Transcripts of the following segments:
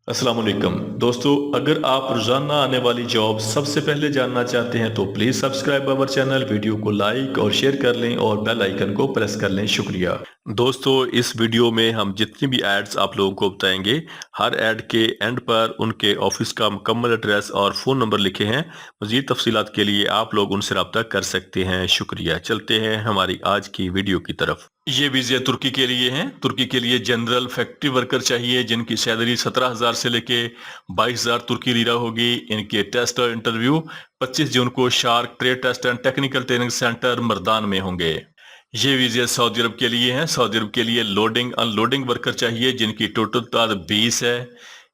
السلام علیکم دوستو، اگر آپ روزانہ آنے والی جاب سب سے پہلے جاننا چاہتے ہیں تو please subscribe our channel, video کو لائک اور شیئر کر لیں اور بیل آئیکن کو پریس کر لیں۔ شکریہ دوستو، اس ویڈیو میں ہم جتنی بھی ایڈز آپ لوگوں کو بتائیں گے، ہر ایڈ کے اینڈ پر ان کے آفس کا مکمل ایڈریس اور فون نمبر لکھے ہیں۔ مزید تفصیلات کے لیے آپ لوگ ان سے رابطہ کر سکتے ہیں۔ شکریہ۔ چلتے ہیں ہماری آج کی ویڈیو کی طرف۔ یہ ویزے ترکی کے لیے ہیں۔ ترکی کے لیے جنرل فیکٹری ورکر چاہیے جن کی سیلری 17,000 سے لے کے 22,000 ترکی لیرا ہوگی۔ ان کے ٹیسٹ اور انٹرویو 25 جون کو shark trade test and technical training centre Mardan میں ہوں گے۔ یہ ویزے سعودی عرب کے لیے ہیں۔ سعودی عرب کے لیے لوڈنگ ان لوڈنگ ورکر چاہیے جن کی ٹوٹل تعداد 20 ہے۔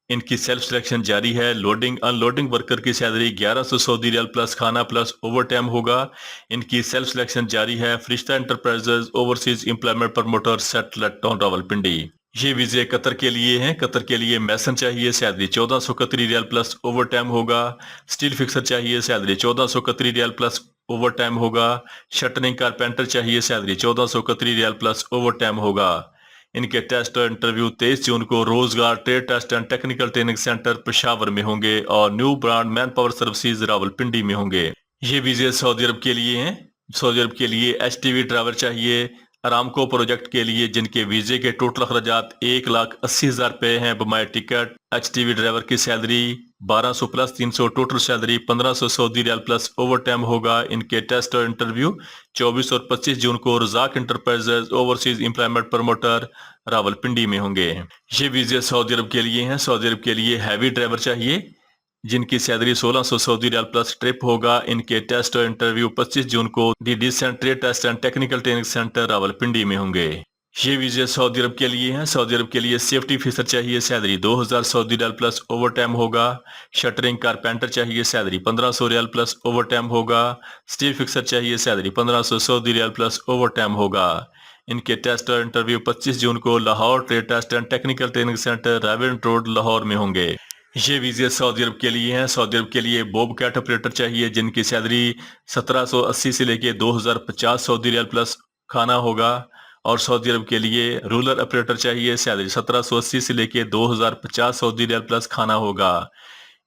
ان کی سیلف سلیکشن جاری ہے۔ لوڈنگ ان لوڈنگ ورکر کی سیلری 1100 سعودی ریال پلس کھانا پلس اوور ٹائم ہوگا۔ ان کی سیلف سلیکشن جاری ہے۔ Farishta enterprises overseas employment promoter satellite town Rawalpindi. یہ ویزے قطر کے لیے ہیں۔ قطر کے لیے میسن چاہیے، salary 1400 Qatari riyal plus overtime ہوگا۔ سٹیل فکسر چاہیے، salary 1400 Qatari riyal plus overtime ہوگا۔ شٹرنگ کارپینٹر چاہیے، salary 1400 Qatari riyal plus overtime ہوگا۔ ان کے ٹیسٹ اور انٹرویو 23 جون کو Rozgar trade test and technical training centre Peshawar میں ہوں گے اور new brand manpower services Rawalpindi میں ہوں گے۔ یہ ویزے سعودی عرب کے لیے ہیں۔ سعودی عرب کے لیے ایچ ٹی وی ڈرائیور چاہیے ارامکو پروجیکٹ کے لیے جن کے ویزے کے ٹوٹل اخراجات 1,80,000 روپے ہیں بمائے ticket. H T V driver کی salary 1200 plus 300، total salary 1500 Saudi riyal plus overtime ہوگا۔ ان کے ٹیسٹ اور انٹرویو 24 اور 25 جون کو Razzaq enterprises overseas employment promoter Rawalpindi میں ہوں گے۔ یہ ویزے سعودی عرب کے لیے ہیں۔ سعودی عرب کے لیے ہیوی ڈرائیور چاہیے جن کی salary 1600 Saudi riyal plus trip ہوگا۔ ان کے ٹیسٹ اور انٹرویو 25 جون کو the decent trade test and technical training centre Rawalpindi میں ہوں گے۔ یہ ویزے سعودی عرب کے لیے ہیں۔ سعودی عرب کے لیے سیفٹی فیسر چاہیے، salary 2000 Saudi riyal plus overtime ہوگا۔ شٹرنگ کارپینٹر چاہیے، salary 1500 riyal plus overtime ہوگا۔ سٹیل فکسر چاہیے، salary 1500 Saudi riyal plus overtime ہوگا۔ ان کے ٹیسٹ اور انٹرویو 25 جون کو Lahore trade test and technical training centre ریونٹ روڈ لاہور میں ہوں گے۔ یہ ویزے سعودی عرب کے لیے ہیں۔ سعودی عرب کے لیے بوب کیٹ آپریٹر چاہیے جن کی سیلری 1780 سے لے کے 2050 سعودی ریال پلس کھانا ہوگا۔ اور سعودی عرب کے لیے رولر آپریٹر چاہیے، سیلری 1780 سے لے کے 2050 سعودی ریال پلس کھانا ہوگا۔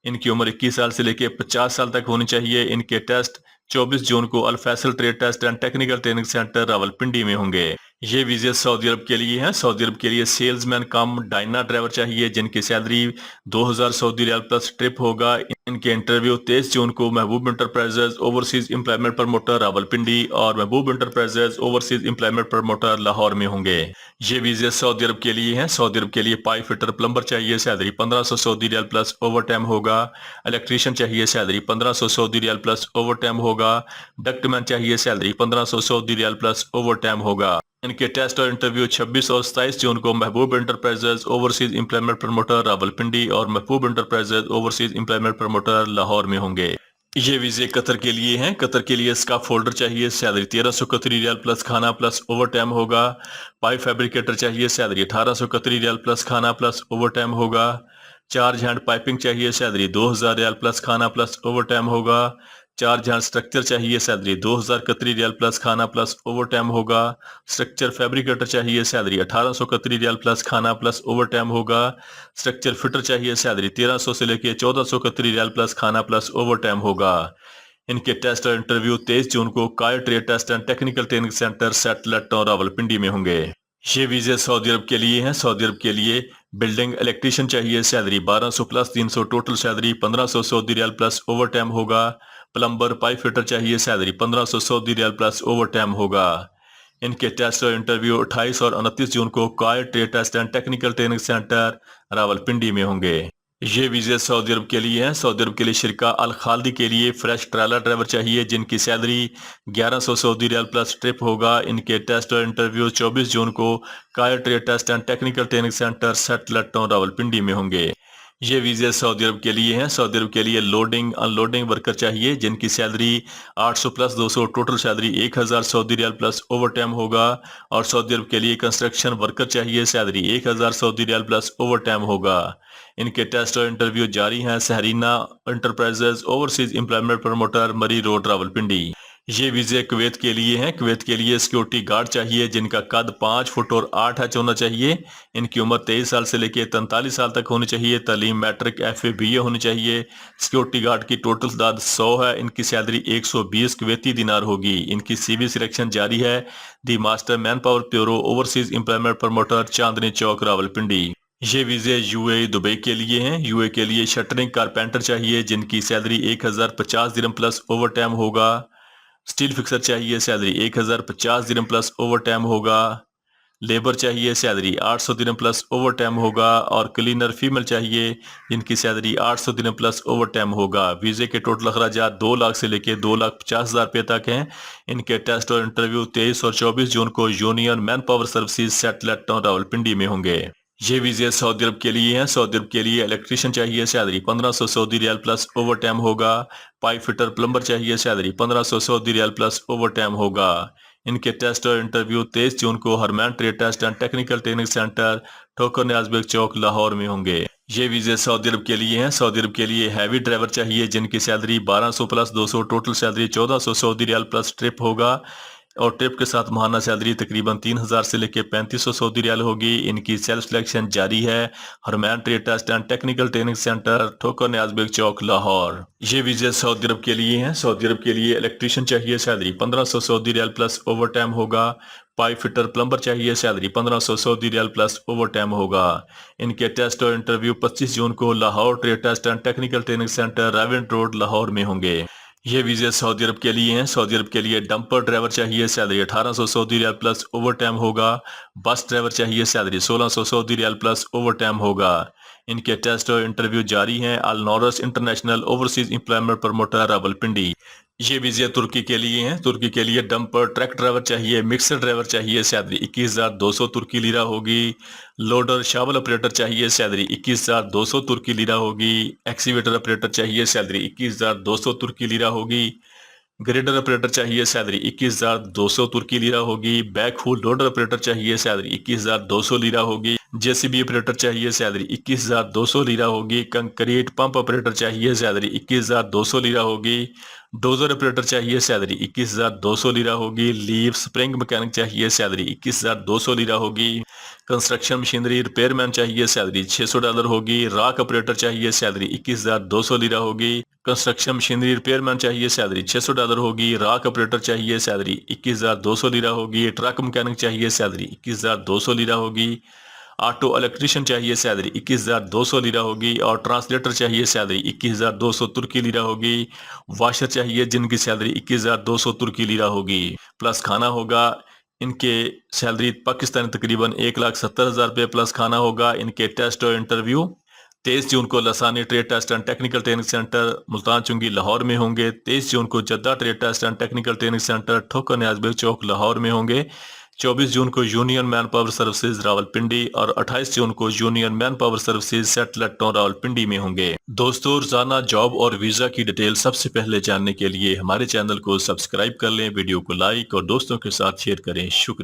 ان کی عمر 21 سال سے لے کے 50 سال تک ہونی چاہیے۔ ان کے ٹیسٹ 24 جون کو Al-Faisal trade test and technical training centre Rawalpindi میں ہوں گے۔ یہ ویزے سعودی عرب کے لیے ہیں۔ سعودی عرب کے لیے سیلز مین کم ڈائنا ڈرائیور چاہیے جن کی salary 2000 Saudi riyal plus trip ہوگا۔ ان کے انٹرویو 23 جون کو محبوب enterprises overseas employment promoter Rawalpindi اور محبوب enterprises overseas employment promoter Lahore میں ہوں گے۔ یہ ویزے سعودی عرب کے لیے ہیں۔ سعودی عرب کے لیے پائپ فٹر پلمبر چاہیے، salary 1500 Saudi riyal plus overtime ہوگا۔ الیکٹریشین چاہیے، salary 1500 Saudi riyal plus overtime ہوگا۔ ڈکٹ مین چاہیے، salary 1500 Saudi riyal plus overtime ہوگا۔ ان کے ٹیسٹ اور انٹرویو 26 اور 27 جون کو محبوب enterprises overseas employment promoter Rawalpindi اور محبوب enterprises overseas employment promoter Lahore میں ہوں گے۔ یہ ویزے قطر کے لیے ہیں۔ قطر کے لیے اسکاف ہولڈر چاہیے، سیلری 1300 قطری ریال پلس کھانا پلس اوور ٹائم ہوگا۔ پائپ فیبریکیٹر چاہیے، سیلری 1800 قطری ریال پلس کھانا پلس اوور ٹائم ہوگا۔ چارج ہینڈ پائپنگ چاہیے، سیلری 2000 ریال پلس کھانا پلس اوور ٹائم ہوگا۔ چارج ہینڈ سٹرکچر چاہیے، سیلری 2000 قطری ریال پلس کھانا پلس اوور ٹائم ہوگا۔ سٹرکچر فیبریکیٹر چاہیے، سیلری 1800 قطری ریال پلس کھانا پلس اوور ٹائم ہوگا۔ سٹرکچر فٹر چاہیے، سیلری 1300 سے لے کے 1400 قطری ریال پلس کھانا پلس اوور ٹائم ہوگا۔ ان کے ٹیسٹ اور انٹرویو 23 جون کو کائر trade test and technical training centre satellite town Rawalpindi میں ہوں گے۔ یہ ویزے سعودی عرب کے لیے ہیں۔ سعودی عرب کے لیے بلڈنگ الیکٹریشین چاہیے، salary 1200 plus 300، total salary 1500 Saudi riyal plus overtime ہوگا۔ پلمبر پائپ فٹر چاہیے، salary 1500 Saudi riyal plus overtime ہوگا۔ ان کے ٹیسٹ اور انٹرویو 28 اور 29 جون کو کائر trade test and technical training centre Rawalpindi میں ہوں گے۔ یہ ویزے سعودی عرب کے لیے ہیں۔ سعودی عرب کے لیے شرکہ الخالدی کے لیے فریش ٹریلر ڈرائیور چاہیے جن کی salary 1100 Saudi riyal plus trip ہوگا۔ ان کے ٹیسٹ اور انٹرویو 24 جون کو کائر trade test and technical training centre satellite town Rawalpindi میں ہوں گے۔ یہ ویزے سعودی عرب کے لیے ہیں۔ سعودی عرب کے لیے لوڈنگ ان لوڈنگ ورکر چاہیے جن کی سیلری 800 پلس 200، ٹوٹل سیلری 1000 سعودی ریال پلس اوور ٹائم ہوگا۔ اور سعودی عرب کے لیے کنسٹرکشن ورکر چاہیے، سیلری 1000 سعودی ریال پلس اوور ٹائم ہوگا۔ ان کے ٹیسٹ اور انٹرویو جاری ہیں۔ سہرینہ انٹرپرائزز اوورسیز امپلائمنٹ پروموٹر مری روڈ راولپنڈی۔ یہ ویزے کویت کے لیے ہیں۔ کویت کے لیے سیکیورٹی گارڈ چاہیے جن کا قد 5 فٹ اور 8 انچ ہونا چاہیے۔ ان کی عمر 23 سال سے لے کے 43 سال تک ہونی چاہیے۔ تعلیم میٹرک FA BA ہونی چاہیے۔ سیکیورٹی گارڈ کی ٹوٹل تعداد 100 ہے۔ ان کی سیلری 120 کویتی دینار ہوگی۔ ان کی CV سلیکشن جاری ہے۔ The master manpower bureau overseas employment promoter Chandni Chowk Rawalpindi. یہ ویزے UAE دبئی کے لیے ہیں۔ UAE کے لیے شٹرنگ کارپینٹر چاہیے جن کی سیلری 1050 درہم پلس اوور ٹائم ہوگا۔ سٹیل فکسر چاہیے، سیلری 1050 درہم پلس اوور ٹائم ہوگا۔ لیبر چاہیے، سیلری 800 درہم پلس اوور ٹائم ہوگا۔ اور کلینر فیمل چاہیے جن کی سیلری 800 درہم پلس اوور ٹائم ہوگا۔ ویزے کے ٹوٹل اخراجات 2 لاکھ سے لے کے 2,50,000 روپے تک ہیں۔ ان کے ٹیسٹ اور انٹرویو 23 اور 24 جون کو union manpower services satellite town Rawalpindi میں ہوں گے۔ یہ ویزے سعودی عرب کے لیے ہیں۔ سعودی عرب کے لیے الیکٹریشین چاہیے، salary 1500 Saudi riyal plus overtime ہوگا۔ پائپ فٹر پلمبر چاہیے، salary 1500 Saudi riyal plus overtime ہوگا۔ ان کے ٹیسٹ اور انٹرویو 23 جون کو Harmain trade test and technical training centre Thokar Niaz bag چوک لاہور میں ہوں گے۔ یہ ویزے سعودی عرب کے لیے ہیں۔ سعودی عرب کے لیے ہیوی ڈرائیور چاہیے جن کی سیلری 1200 پلس 200 ٹوٹل سیلری 1400 سعودی ریال پلس ٹرپ ہوگا اور ٹرپ کے ساتھ ماہانہ سیلری تقریباً 3000 سے لے کے 3500 سعودی ریال ہوگی۔ ان کی سیلف سلیکشن جاری ہے۔ Harmain trade test and technical training centre Thokar Niaz bag چوک لاہور۔ یہ ویزے سعودی عرب کے لیے ہیں۔ سعودی عرب کے لیے الیکٹریشین چاہیے، salary 1500 Saudi riyal plus overtime ہوگا۔ پائپ فٹر پلمبر چاہیے، salary 1500 Saudi riyal plus overtime ہوگا۔ ان کے ٹیسٹ اور انٹرویو 25 جون کو Lahore trade test and technical training centre ریونٹ روڈ لاہور میں ہوں گے۔ یہ ویزے سعودی عرب کے لیے ہیں۔ سعودی عرب کے لیے ڈمپر ڈرائیور چاہیے، salary 1800 Saudi riyal plus overtime ہوگا۔ بس ڈرائیور چاہیے، salary 1600 Saudi riyal plus overtime ہوگا۔ ان کے ٹیسٹ اور انٹرویو جاری ہیں۔ النورس international overseas employment promoter Rawalpindi. یہ ویزے ترکی کے لیے ہیں۔ ترکی کے لیے ڈمپر ٹرک ڈرائیور چاہیے، مکسر ڈرائیور چاہیے، سیلری 21200 ترکی لیرہ ہوگی۔ لوڈر شاول آپریٹر چاہیے، سیلری 21200 ترکی لیرہ ہوگی۔ ایکسیویٹر آپریٹر چاہیے، سیلری 21200 ترکی لیرہ ہوگی۔ گریڈر آپریٹر چاہیے، سیلری 21200 ترکی لیرہ ہوگی۔ بیک ہول لوڈر آپریٹر چاہیے، سیلری 21200 لیرہ ہوگی۔ JCB آپریٹر چاہیے، سیلری 21200 لیرہ ہوگی۔ کنکریٹ پمپ آپریٹر چاہیے، سیلری 21200 لیرہ ہوگی۔ ڈوزر آپریٹر چاہیے، سیلری 21200 لیرہ ہوگی۔ لیف سپرنگ مکینک چاہیے، سیلری 21200 لیرہ ہوگی۔ کنسٹرکشن مشینری ریپیئر مین چاہیے، سیلری $600 ہوگی۔ راک آپریٹر چاہیے، سیلری 21200 لیرہ ہوگی۔ کنسٹرکشن مشینری ریپیئر مین چاہیے، سیلری $600 ہوگی۔ راک آپریٹر چاہیے، سیلری 21200 لیرہ ہوگی۔ ٹرک مکینک چاہیے، سیلری 21200 لیرہ ہوگی۔ آٹو الیکٹریشین چاہیے، سیلری 21200 لیرہ ہوگی۔ اور ٹرانسلیٹر چاہیے، سیلری 21200 ترکی لیرہ ہوگی۔ واشر چاہیے جن کی سیلری 21200 ترکی لیرہ ہوگی پلس کھانا ہوگا۔ ان کے سیلری پاکستانی تقریباً 1,70,000 روپے پلس کھانا ہوگا۔ ان کے ٹیسٹ اور انٹرویو 23 جون کو Lisani trade test and technical training centre Multan Chungi Lahore میں ہوں گے۔ 23 جون کو Jeddah trade test and technical training centre Thokar Niaz bag چوک لاہور میں ہوں گے۔ 24 جون کو union manpower services Rawalpindi اور 28 جون کو union manpower services satellite town Rawalpindi میں ہوں گے۔ دوستو، روزانہ جاب اور ویزا کی ڈیٹیل سب سے پہلے جاننے کے لیے ہمارے چینل کو سبسکرائب کر لیں، ویڈیو کو لائک اور دوستوں کے ساتھ شیئر کریں۔ شکریہ۔